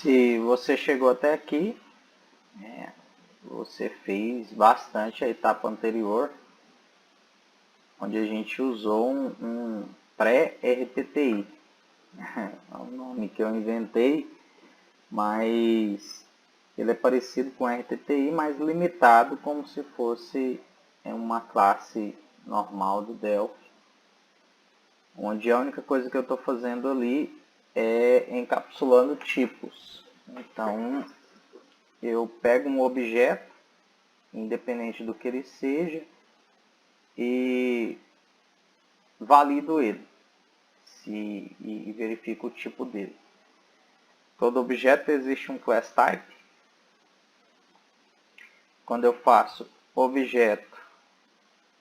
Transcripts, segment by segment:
Se você chegou até aqui, você fez bastante a etapa anterior, onde a gente usou um pré-RTTI. É um nome que eu inventei, mas ele é parecido com RTTI, mas limitado como se fosse uma classe normal do Delphi, onde a única coisa que eu estou fazendo ali é encapsulando tipos. Então, eu pego um objeto, independente do que ele seja, e valido ele e verifico o tipo dele. Todo objeto existe um class type. Quando eu faço objeto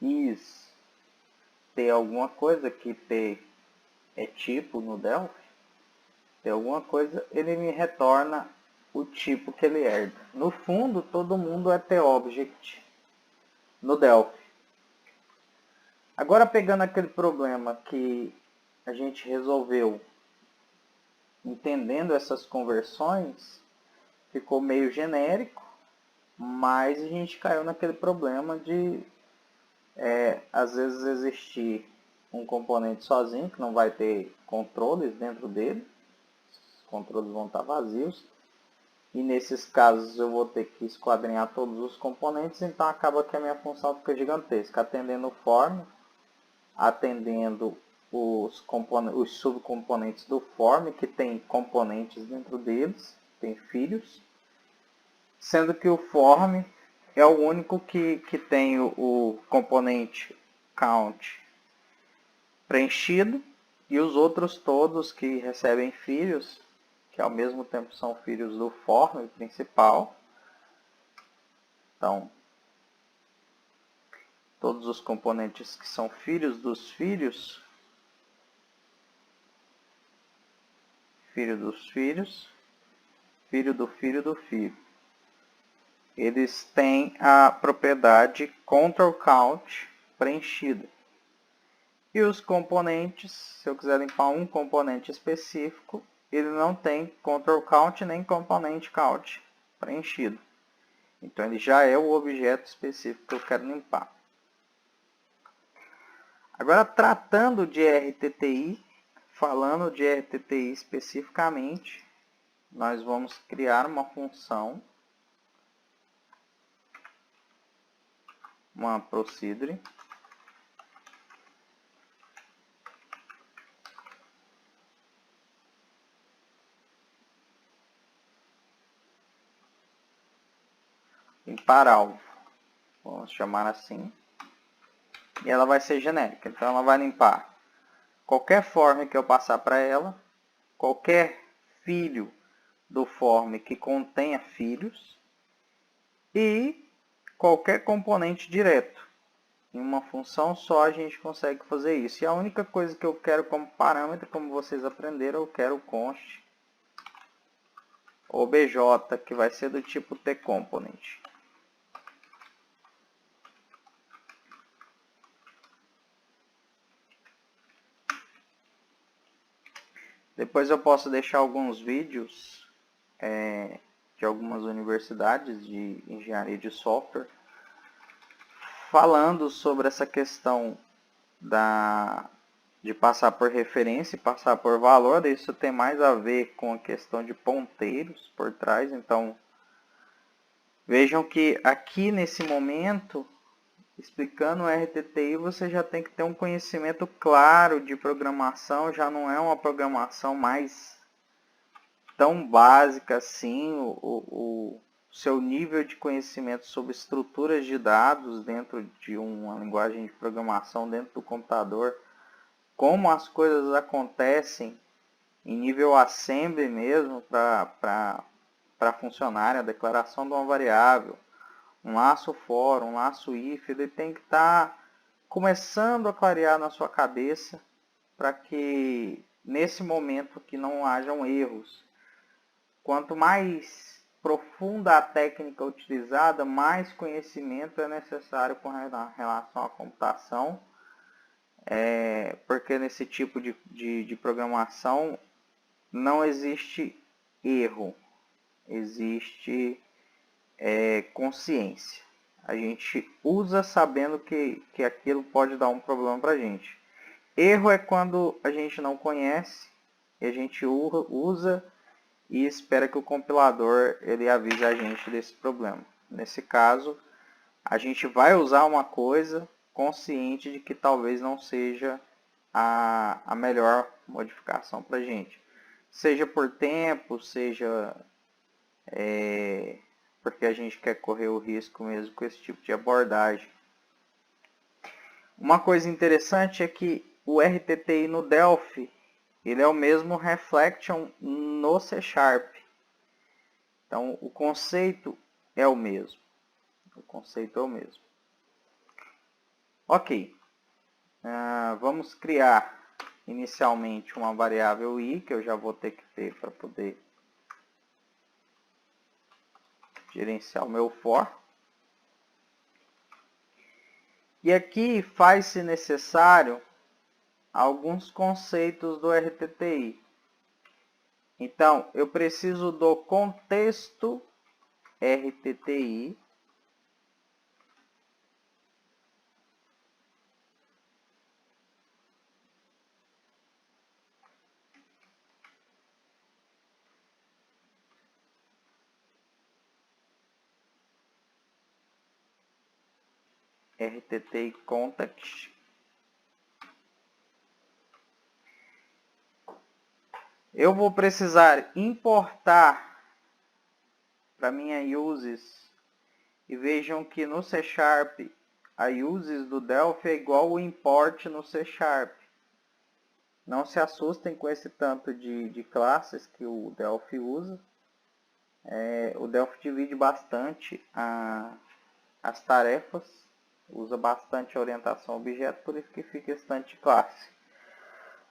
is ter alguma coisa, que T é tipo no Delphi, ter alguma coisa, ele me retorna o tipo que ele herda. No fundo, todo mundo é TObject no Delphi. Agora, pegando aquele problema que a gente resolveu entendendo essas conversões, ficou meio genérico, mas a gente caiu naquele problema de às vezes existir um componente sozinho, que não vai ter controles dentro dele, os controles vão estar vazios, e nesses casos eu vou ter que esquadrinhar todos os componentes, então acaba que a minha função fica gigantesca, atendendo o form, atendendo os subcomponentes do form, que tem componentes dentro deles, tem filhos, sendo que o form é o único que tem o componente count preenchido, e os outros todos que recebem filhos, que ao mesmo tempo são filhos do form principal. Então, todos os componentes que são filhos dos filhos, filho dos filhos, filho do filho do filho, eles têm a propriedade control count preenchida. E os componentes, se eu quiser limpar um componente específico, ele não tem control count nem componente count preenchido. Então ele já é o objeto específico que eu quero limpar. Agora, tratando de RTTI, falando de RTTI especificamente, nós vamos criar uma função, uma procedure, limpar alvo, vamos chamar assim, e ela vai ser genérica. Então ela vai limpar qualquer form que eu passar para ela, qualquer filho do form que contenha filhos e qualquer componente direto. Em uma função só a gente consegue fazer isso. E a única coisa que eu quero como parâmetro, como vocês aprenderam, eu quero o const obj, que vai ser do tipo tComponent. Depois eu posso deixar alguns vídeos de algumas universidades de engenharia de software falando sobre essa questão de passar por referência e passar por valor. Isso tem mais a ver com a questão de ponteiros por trás. Então, vejam que aqui nesse momento, explicando o RTTI, você já tem que ter um conhecimento claro de programação. Já não é uma programação mais tão básica assim. O seu nível de conhecimento sobre estruturas de dados dentro de uma linguagem de programação dentro do computador, como as coisas acontecem em nível assembly mesmo para funcionar, a declaração de uma variável, um laço for, um laço if, ele tem que estar começando a clarear na sua cabeça para que nesse momento que não hajam erros. Quanto mais profunda a técnica utilizada, mais conhecimento é necessário com relação à computação, porque nesse tipo de programação não existe erro. existe consciência. A gente usa sabendo que aquilo pode dar um problema para a gente. Erro é quando a gente não conhece e a gente usa e espera que o compilador ele avise a gente desse problema. Nesse caso, a gente vai usar uma coisa consciente de que talvez não seja a melhor modificação para a gente. Seja por tempo, seja porque a gente quer correr o risco mesmo com esse tipo de abordagem. Uma coisa interessante é que o RTTI no Delphi, ele é o mesmo Reflection no C#. Então, o conceito é o mesmo. Ok. Vamos criar inicialmente uma variável i, que eu já vou ter que ter para poder gerenciar o meu for. E aqui faz-se necessário alguns conceitos do RTTI. Então, eu preciso do contexto RTTI. RTTI context. Eu vou precisar importar para minha uses. E vejam que no C# a uses do Delphi é igual o import no C#. Não se assustem com esse tanto de classes que o Delphi usa. O Delphi divide bastante as tarefas, usa bastante a orientação a objeto, por isso que fica esse tanto de classe.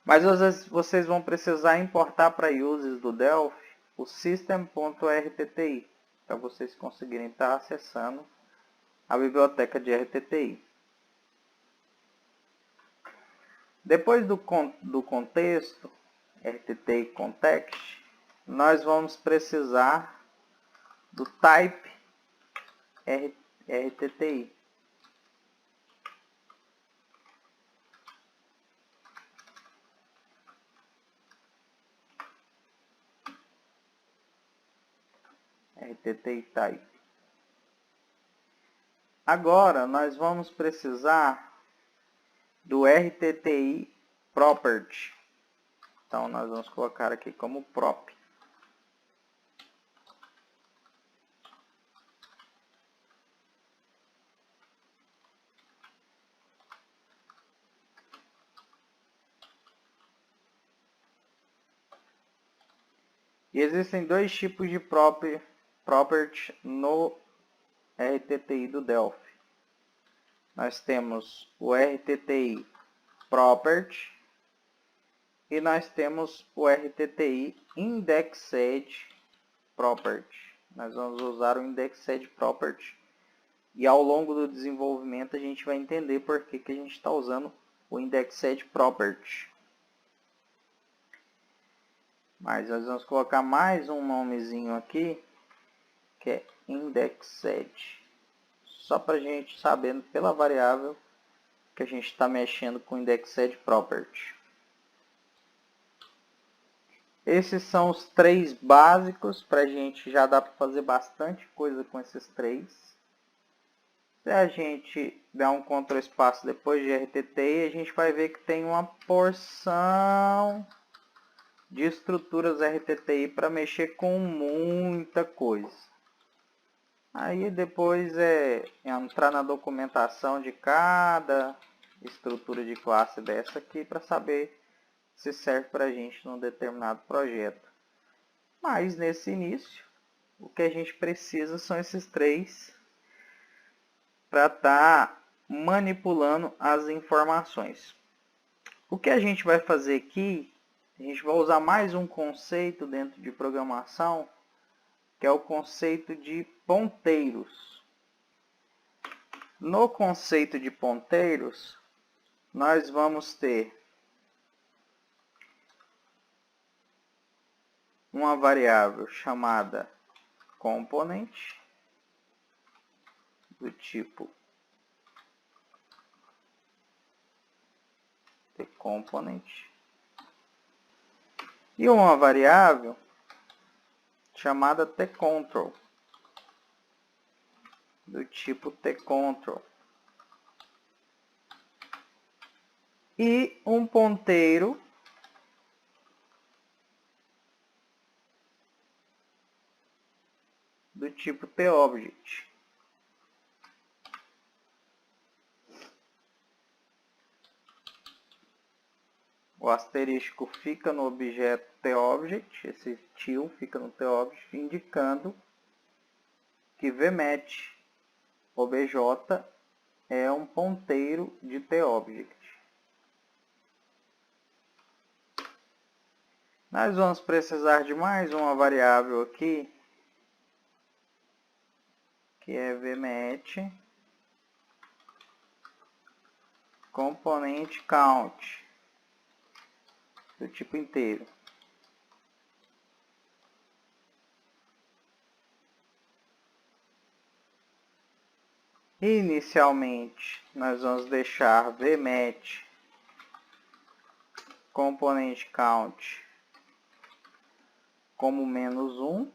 Mas às vezes vocês vão precisar importar para uses do Delphi o system.rtti, para vocês conseguirem estar acessando a biblioteca de RTTI. Depois do contexto, RTTI context, nós vamos precisar do type RTTI. RTTI type. Agora nós vamos precisar do RTTI property. Então nós vamos colocar aqui como prop. E existem dois tipos de property no RTTI do Delphi. Nós temos o RTTI property e nós temos o RTTI indexed property. Nós vamos usar o indexed property e ao longo do desenvolvimento a gente vai entender por que a gente está usando o indexed property. Mas nós vamos colocar mais um nomezinho aqui, que é indexed. Só para a gente saber pela variável que a gente está mexendo com indexed property. Esses são os três básicos, para a gente já dá para fazer bastante coisa com esses três. Se a gente der um Ctrl espaço depois de RTTI, a gente vai ver que tem uma porção de estruturas RTTI para mexer com muita coisa. Aí depois é entrar na documentação de cada estrutura de classe dessa aqui para saber se serve para a gente num determinado projeto. Mas nesse início, o que a gente precisa são esses três para estar manipulando as informações. O que a gente vai fazer aqui, a gente vai usar mais um conceito dentro de programação, que é o conceito de ponteiros. No conceito de ponteiros, nós vamos ter uma variável chamada component do tipo tComponent e uma variável chamada tControl do tipo tControl e um ponteiro do tipo tObject. O asterisco fica no objeto tObject, esse til fica no tObject, indicando que vmet obj é um ponteiro de tObject. Nós vamos precisar de mais uma variável aqui, que é vmet component count do tipo inteiro. Inicialmente, nós vamos deixar vmet component count como -1,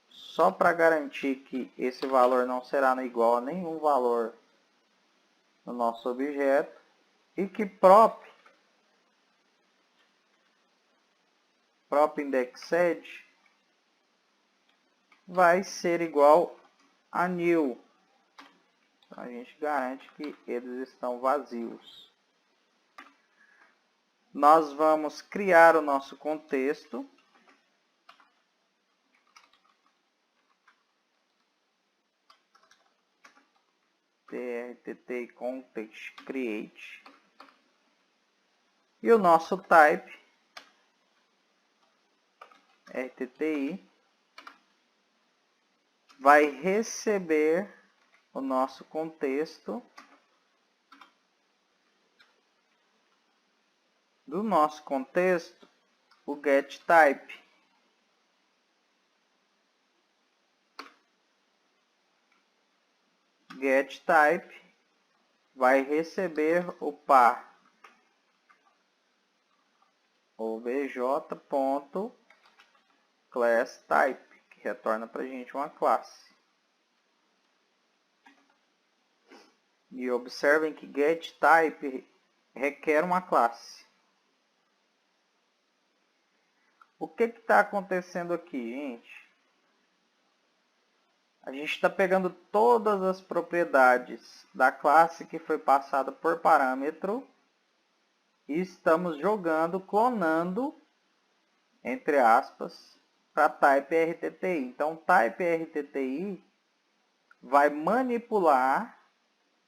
só para garantir que esse valor não será igual a nenhum valor no nosso objeto, e que prop indexed vai ser igual a new. Então, a gente garante que eles estão vazios. Nós vamos criar o nosso contexto. TRTT context create. E o nosso type RTTI vai receber o nosso contexto do nosso contexto, o getType. GetType vai receber o par obj.classType, que retorna para a gente uma classe. E observem que getType requer uma classe. O que está acontecendo aqui, gente? A gente está pegando todas as propriedades da classe que foi passada por parâmetro e estamos jogando, clonando, entre aspas, para type RTTI. Então, type RTTI vai manipular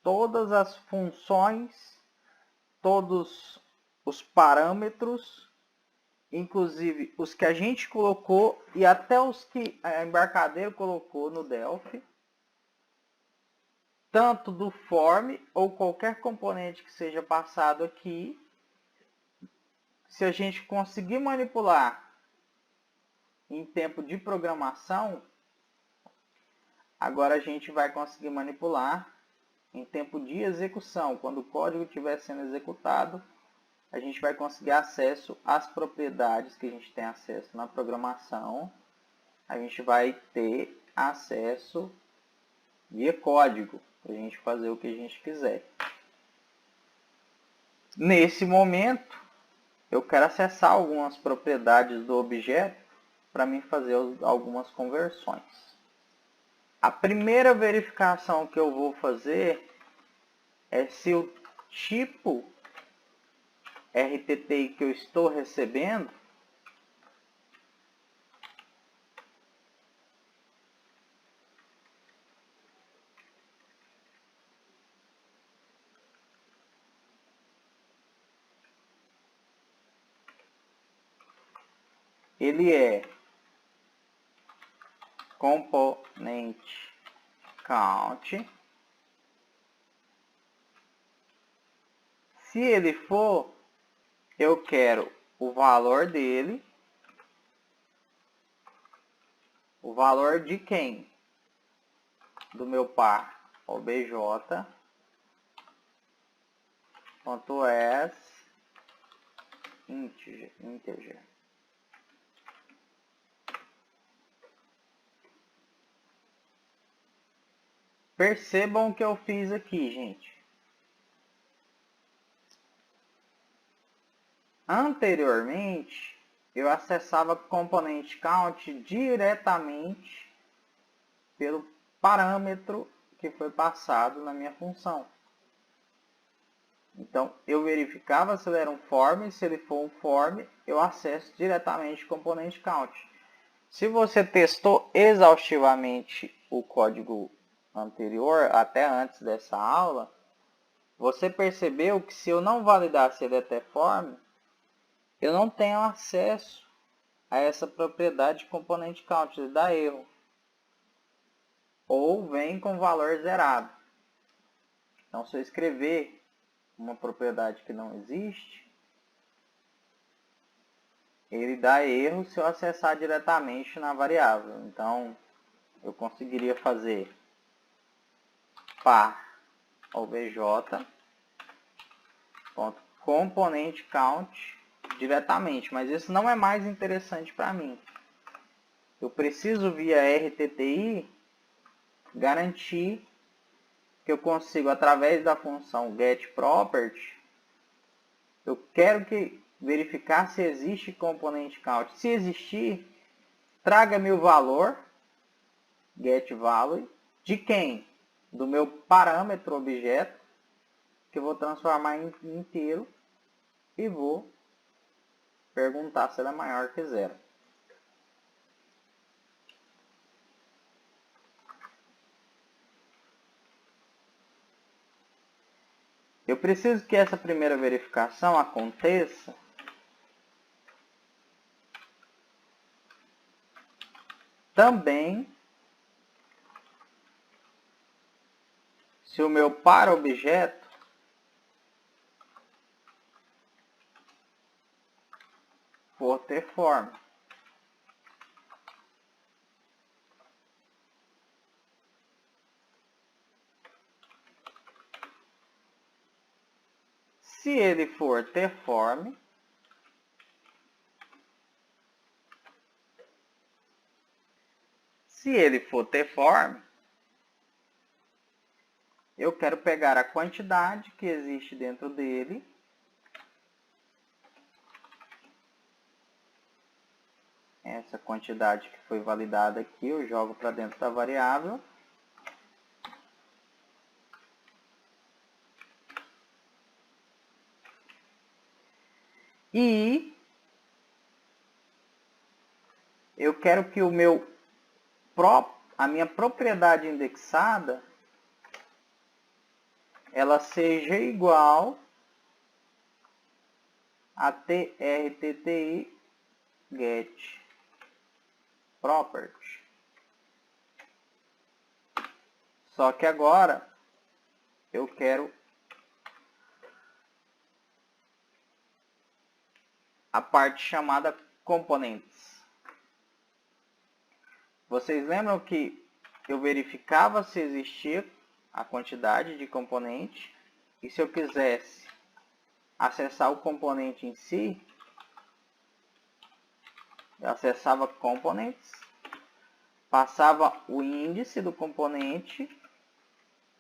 todas as funções, todos os parâmetros, inclusive os que a gente colocou e até os que a embarcadeira colocou no Delphi, tanto do form ou qualquer componente que seja passado aqui. Se a gente conseguir manipular em tempo de programação, agora a gente vai conseguir manipular em tempo de execução. Quando o código estiver sendo executado, a gente vai conseguir acesso às propriedades que a gente tem acesso na programação. A gente vai ter acesso via código, para a gente fazer o que a gente quiser. Nesse momento, eu quero acessar algumas propriedades do objeto para mim fazer algumas conversões. A primeira verificação que eu vou fazer é se o tipo RTTI que eu estou recebendo ele é component count. Se ele for, eu quero o valor dele o valor de quem? Do meu par obj.as integer. Percebam o que eu fiz aqui, gente. Anteriormente, eu acessava componente count diretamente pelo parâmetro que foi passado na minha função. Então, eu verificava se ele era um form, e se ele for um form, eu acesso diretamente o componente count. Se você testou exaustivamente o código anterior, até antes dessa aula, você percebeu que se eu não validasse ele até form, eu não tenho acesso a essa propriedade de componente count, ele dá erro. Ou vem com valor zerado. Então, se eu escrever uma propriedade que não existe, ele dá erro se eu acessar diretamente na variável. Então, eu conseguiria fazer par obj.componente count diretamente, mas isso não é mais interessante para mim. Eu preciso via RTTI garantir que eu consigo, através da função getProperty, eu quero que verificar se existe componente count. Se existir, traga-me o valor, getValue, de quem? Do meu parâmetro objeto, que eu vou transformar em inteiro, e vou perguntar se ele é maior que 0. Eu preciso que essa primeira verificação aconteça também se o meu par objeto for ter forma. Se ele for ter form, eu quero pegar a quantidade que existe dentro dele essa quantidade que foi validada aqui, eu jogo para dentro da variável. E eu quero que a minha propriedade indexada ela seja igual a trtti get property. Só que agora eu quero a parte chamada componentes. Vocês lembram que eu verificava se existia a quantidade de componente, e se eu quisesse acessar o componente em si, eu acessava components, passava o índice do componente,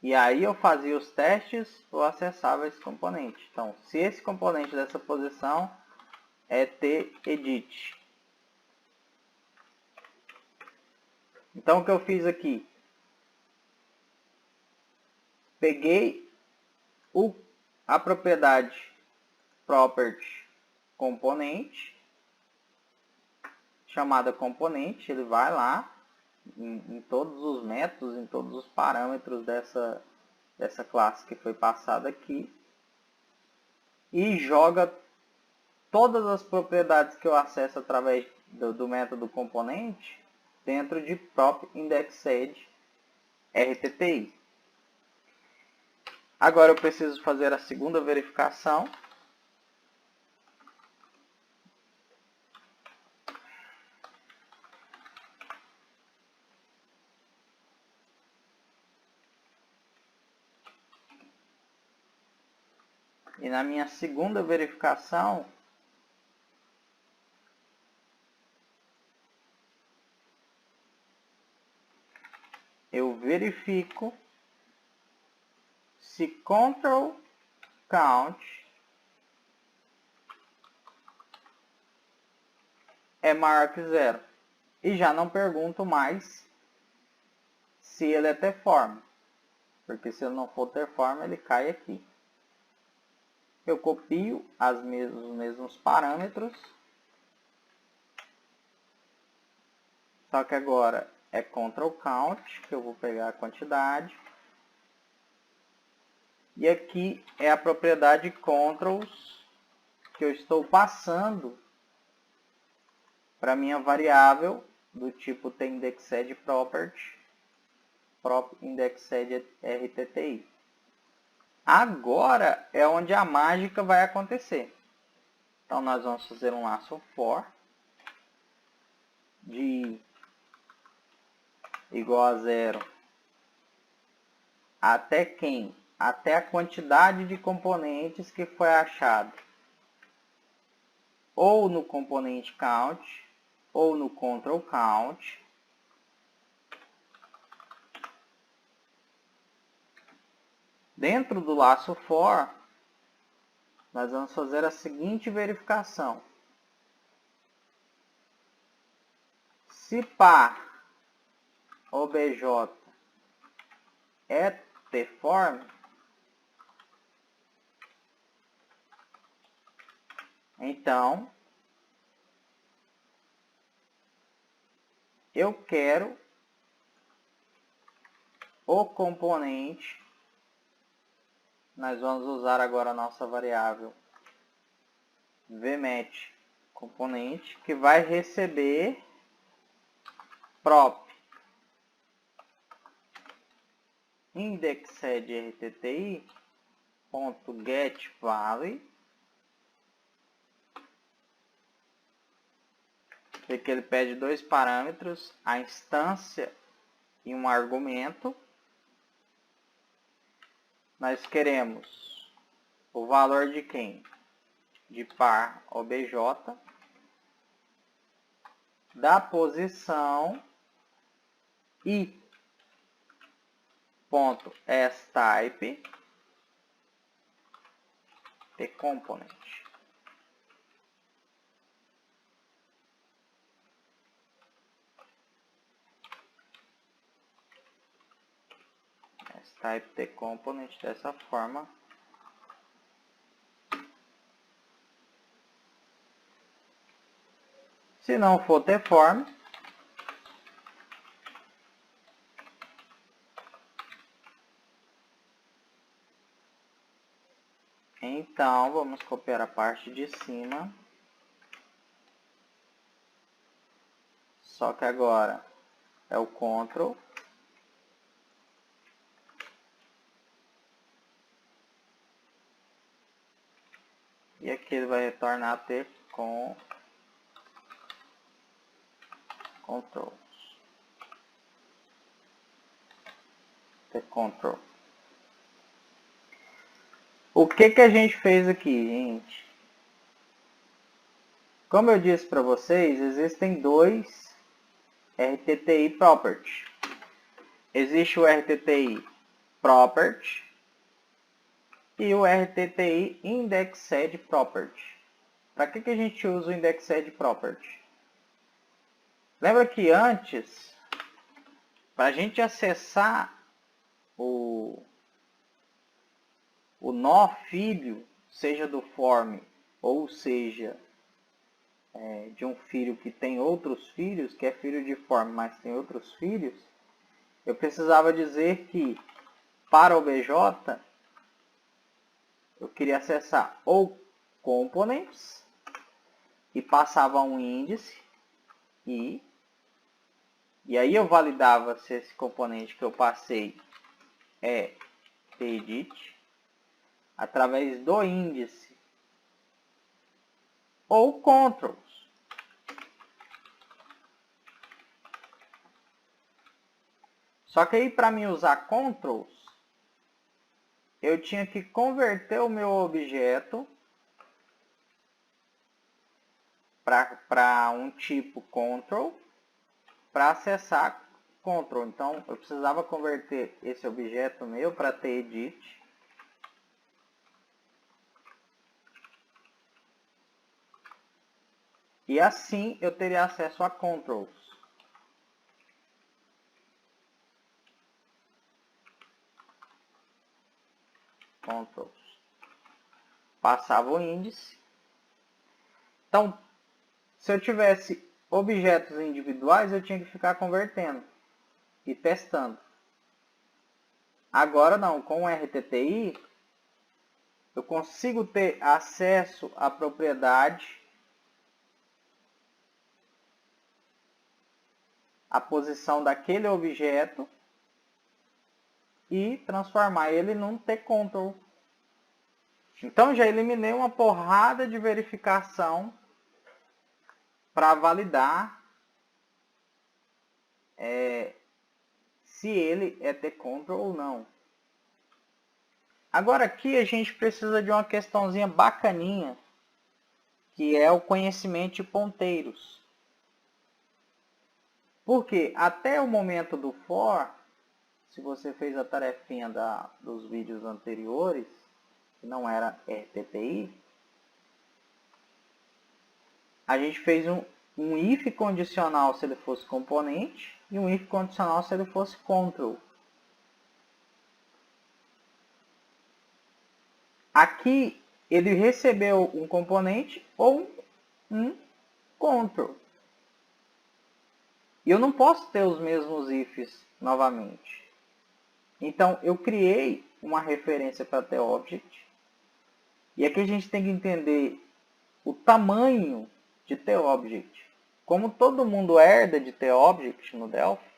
e aí eu fazia os testes, eu acessava esse componente. Então, se esse componente dessa posição é tEdit. Então, o que eu fiz aqui? Peguei a propriedade property componente, chamada componente, ele vai lá em todos os métodos, em todos os parâmetros dessa classe que foi passada aqui, e joga todas as propriedades que eu acesso através do método componente dentro de prop indexed RTTI. Agora eu preciso fazer a segunda verificação. E na minha segunda verificação, eu verifico se control count é maior que 0. E já não pergunto mais se ele é T-form. Porque se ele não for T-form, ele cai aqui. Eu copio os mesmos parâmetros. Só que agora é control count, que eu vou pegar a quantidade. E aqui é a propriedade controls que eu estou passando para minha variável do tipo tIndexedProperty, indexedRTTI. Agora é onde a mágica vai acontecer. Então nós vamos fazer um laço for de igual a 0 até quem? Até a quantidade de componentes que foi achado. Ou no componente count, ou no control count. Dentro do laço for, nós vamos fazer a seguinte verificação. Se par obj é T-form, então eu quero o componente. Nós vamos usar agora a nossa variável vmatch componente, que vai receber prop indexedRTTI.getValue, porque ele pede dois parâmetros, a instância e um argumento. Nós queremos o valor de quem? De par obj, da posição e ponto sType de component. Type the component dessa forma. Se não for T-form, então vamos copiar a parte de cima. Só que agora é o control. E aqui ele vai retornar T com control. T control. O que que a gente fez aqui, gente? Como eu disse para vocês, existem dois RTTI property. Existe o RTTI property e o RTTI indexedProperty. Para que a gente usa o indexedProperty? Lembra que antes, para a gente acessar o nó filho, seja do form ou seja de um filho que tem outros filhos, que é filho de form, mas tem outros filhos, eu precisava dizer que para obj eu queria acessar ou components e passava um índice e aí eu validava se esse componente que eu passei é edit através do índice ou controls. Só que aí para mim usar controls, eu tinha que converter o meu objeto para um tipo control para acessar control. Então eu precisava converter esse objeto meu para ter edit. E assim eu teria acesso a controls. Passava o índice. Então, se eu tivesse objetos individuais, eu tinha que ficar convertendo e testando. Agora não, com o RTTI, eu consigo ter acesso à propriedade, à posição daquele objeto e transformar ele num T-control. Então já eliminei uma porrada de verificação para validar se ele é T-control ou não. Agora aqui a gente precisa de uma questãozinha bacaninha, que é o conhecimento de ponteiros. Porque até o momento do for, se você fez a tarefinha dos vídeos anteriores, que não era RTTI, a gente fez um if condicional se ele fosse componente e um if condicional se ele fosse control. Aqui ele recebeu um componente ou um control. E eu não posso ter os mesmos ifs novamente. Então eu criei uma referência para TObject. E aqui a gente tem que entender o tamanho de TObject. Como todo mundo herda de TObject no Delphi,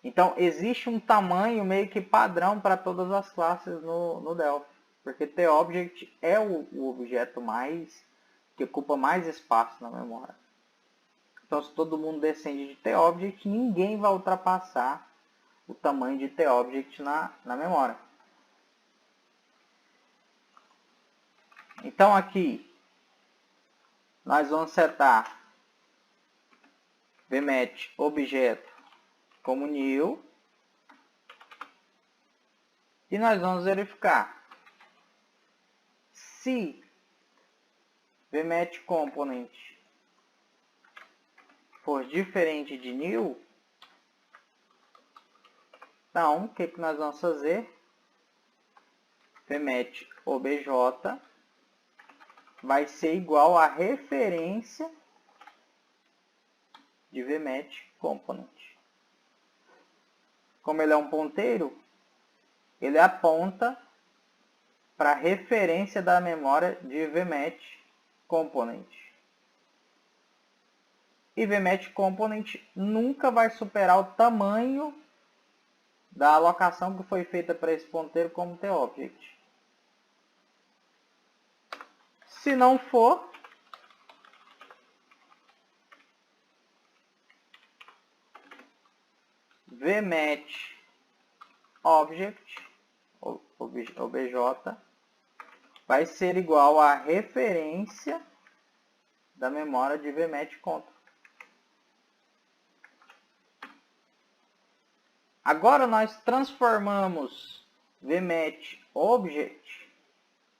então existe um tamanho meio que padrão para todas as classes no Delphi. Porque TObject é o objeto que ocupa mais espaço na memória. Então se todo mundo descende de TObject, ninguém vai ultrapassar o tamanho de TObject na memória. Então aqui nós vamos setar vmatch objeto como new e nós vamos verificar se vmatch component for diferente de new. Então o que nós vamos fazer? Vmatch obj vai ser igual a referência de vmatch component. Como ele é um ponteiro, ele aponta para a referência da memória de vmatch component. E vmatch component nunca vai superar o tamanho da alocação que foi feita para esse ponteiro como TObject. Se não for, vmatch object obj vai ser igual à referência da memória de vmatch control. Agora nós transformamos vmatch object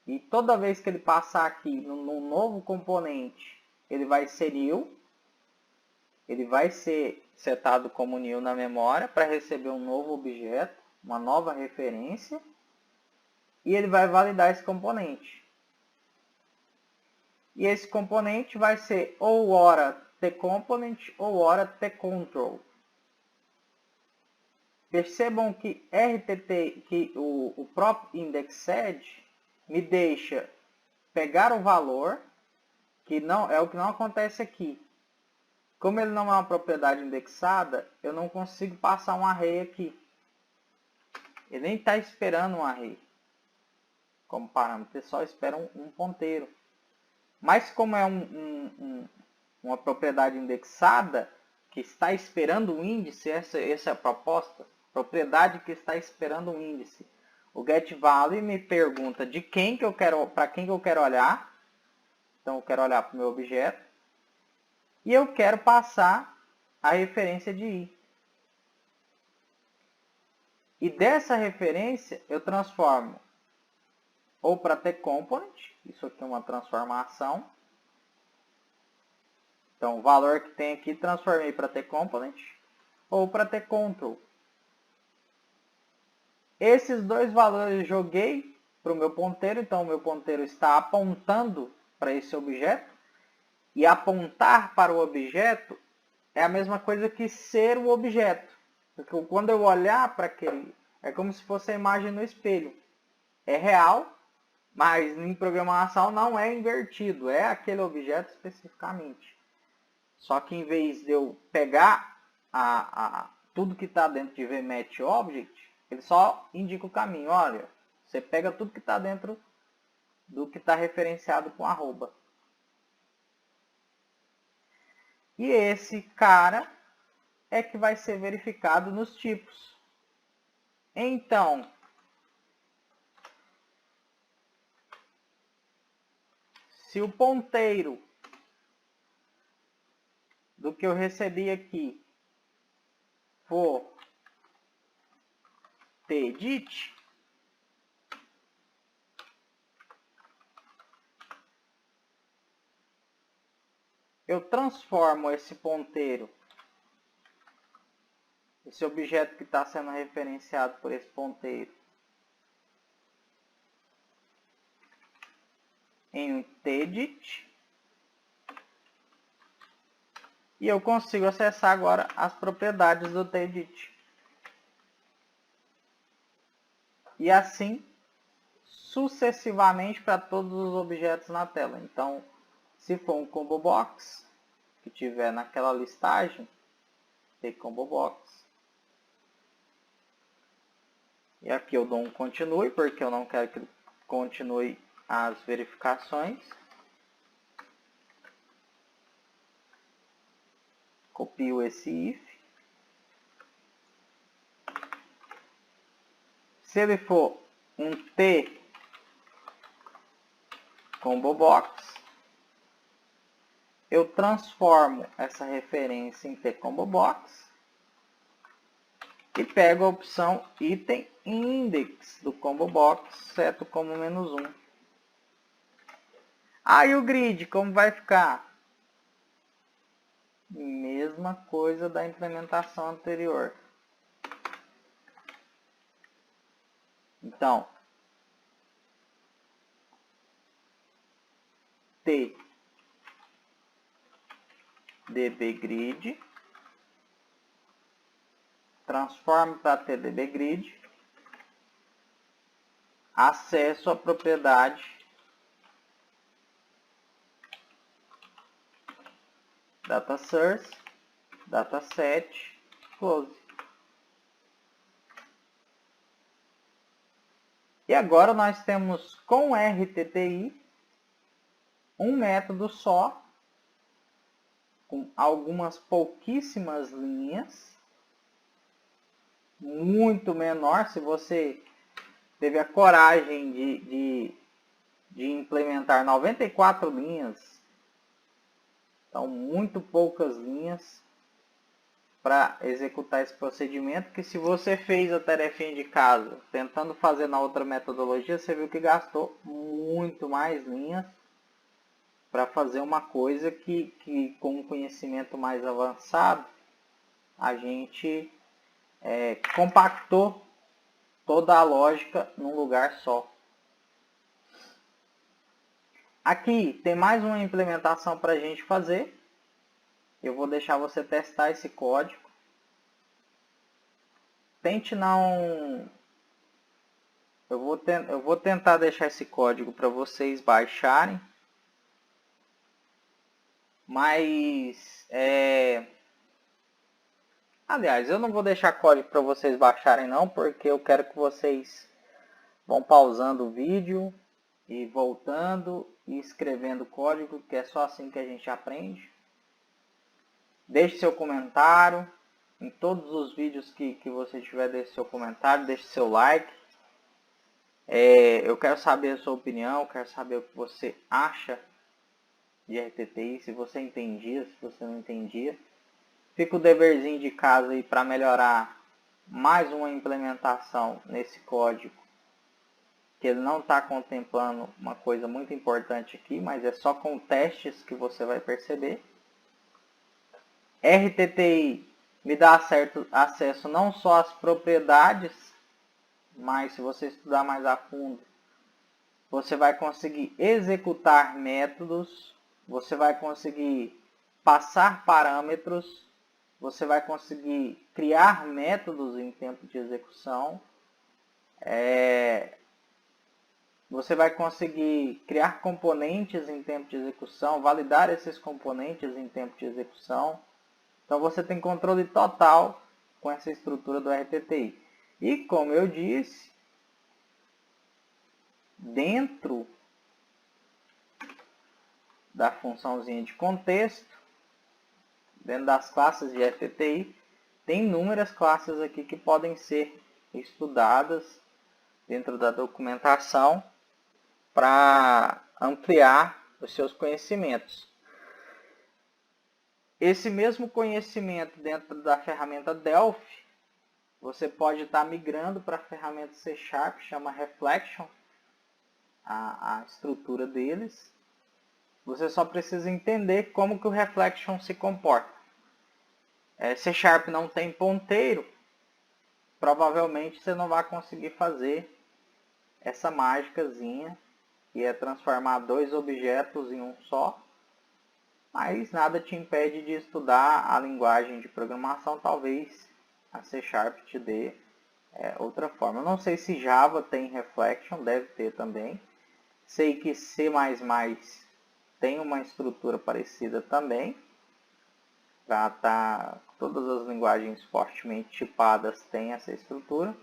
e toda vez que ele passar aqui no novo componente, ele vai ser new. Ele vai ser setado como new na memória para receber um novo objeto, uma nova referência. E ele vai validar esse componente. E esse componente vai ser ou ora tComponent ou ora tControl. Percebam que o próprio indexed me deixa pegar o valor, que não é o que não acontece aqui. Como ele não é uma propriedade indexada, eu não consigo passar um array aqui. Ele nem está esperando um array como parâmetro, ele só espera um ponteiro. Mas como é uma propriedade indexada, que está esperando um índice, essa é a proposta, propriedade que está esperando um índice. O getValue me pergunta de quem que eu quero, para quem que eu quero olhar. Então eu quero olhar para o meu objeto. E eu quero passar a referência de i. E dessa referência eu transformo ou para tComponent, isso aqui é uma transformação. Então o valor que tem aqui transformei para tComponent ou para tControl. Esses dois valores eu joguei para o meu ponteiro, então o meu ponteiro está apontando para esse objeto. E apontar para o objeto é a mesma coisa que ser o objeto. Porque quando eu olhar para aquele, é como se fosse a imagem no espelho. É real, mas em programação não é invertido, é aquele objeto especificamente. Só que em vez de eu pegar tudo que está dentro de VMatchObject, ele só indica o caminho. Olha, você pega tudo que está dentro do que está referenciado com arroba. E esse cara é que vai ser verificado nos tipos. Então, se o ponteiro do que eu recebi aqui for tedit, eu transformo esse ponteiro, esse objeto que está sendo referenciado por esse ponteiro, em um tedit. E eu consigo acessar agora as propriedades do tedit. E assim, sucessivamente para todos os objetos na tela. Então, se for um combo box, que tiver naquela listagem, tem combo box. E aqui eu dou um continue, porque eu não quero que continue as verificações. Copio esse if. Se ele for um T combo box, eu transformo essa referência em T combo box e pego a opção item index do combo box, seto como -1. Aí o grid, como vai ficar? Mesma coisa da implementação anterior. Então, T dbGrid, transformo para tdbGrid, acesso à propriedade dataSource, dataset, close. E agora nós temos com RTTI um método só, com algumas pouquíssimas linhas, muito menor. Se você teve a coragem de implementar 94 linhas, então muito poucas linhas para executar esse procedimento, que se você fez a tarefinha de casa tentando fazer na outra metodologia, você viu que gastou muito mais linhas para fazer uma coisa que com um conhecimento mais avançado a gente compactou toda a lógica num lugar só. Aqui tem mais uma implementação para a gente fazer. Eu vou deixar você testar esse código. Tente não... Eu vou tentar deixar esse código para vocês baixarem. Mas... Aliás, eu não vou deixar código para vocês baixarem não, porque eu quero que vocês vão pausando o vídeo e voltando e escrevendo código, que é só assim que a gente aprende. Deixe seu comentário. Em todos os vídeos que você tiver, deixe seu comentário, deixe seu like. Eu quero saber a sua opinião, quero saber o que você acha de RTTI, se você entendia, se você não entendia. Fica o deverzinho de casa aí para melhorar mais uma implementação nesse código, que ele não está contemplando uma coisa muito importante aqui, mas é só com testes que você vai perceber. RTTI me dá acesso não só às propriedades, mas se você estudar mais a fundo, você vai conseguir executar métodos, você vai conseguir passar parâmetros, você vai conseguir criar métodos em tempo de execução, você vai conseguir criar componentes em tempo de execução, validar esses componentes em tempo de execução. Então você tem controle total com essa estrutura do RTTI. E como eu disse, dentro da funçãozinha de contexto, dentro das classes de RTTI, tem inúmeras classes aqui que podem ser estudadas dentro da documentação para ampliar os seus conhecimentos. Esse mesmo conhecimento dentro da ferramenta Delphi, você pode estar migrando para a ferramenta C#, chama Reflection, a estrutura deles. Você só precisa entender como que o Reflection se comporta. C# não tem ponteiro, provavelmente você não vai conseguir fazer essa mágicazinha, que é transformar dois objetos em um só, mas nada te impede de estudar a linguagem de programação, talvez a C# te dê outra forma. Eu não sei se Java tem Reflection, deve ter também. Sei que C++ tem uma estrutura parecida também. Todas as linguagens fortemente tipadas têm essa estrutura.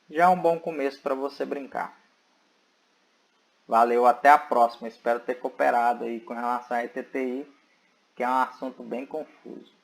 Já é um bom começo para você brincar. Valeu, até a próxima. Espero ter cooperado aí com relação a RTTI, que é um assunto bem confuso.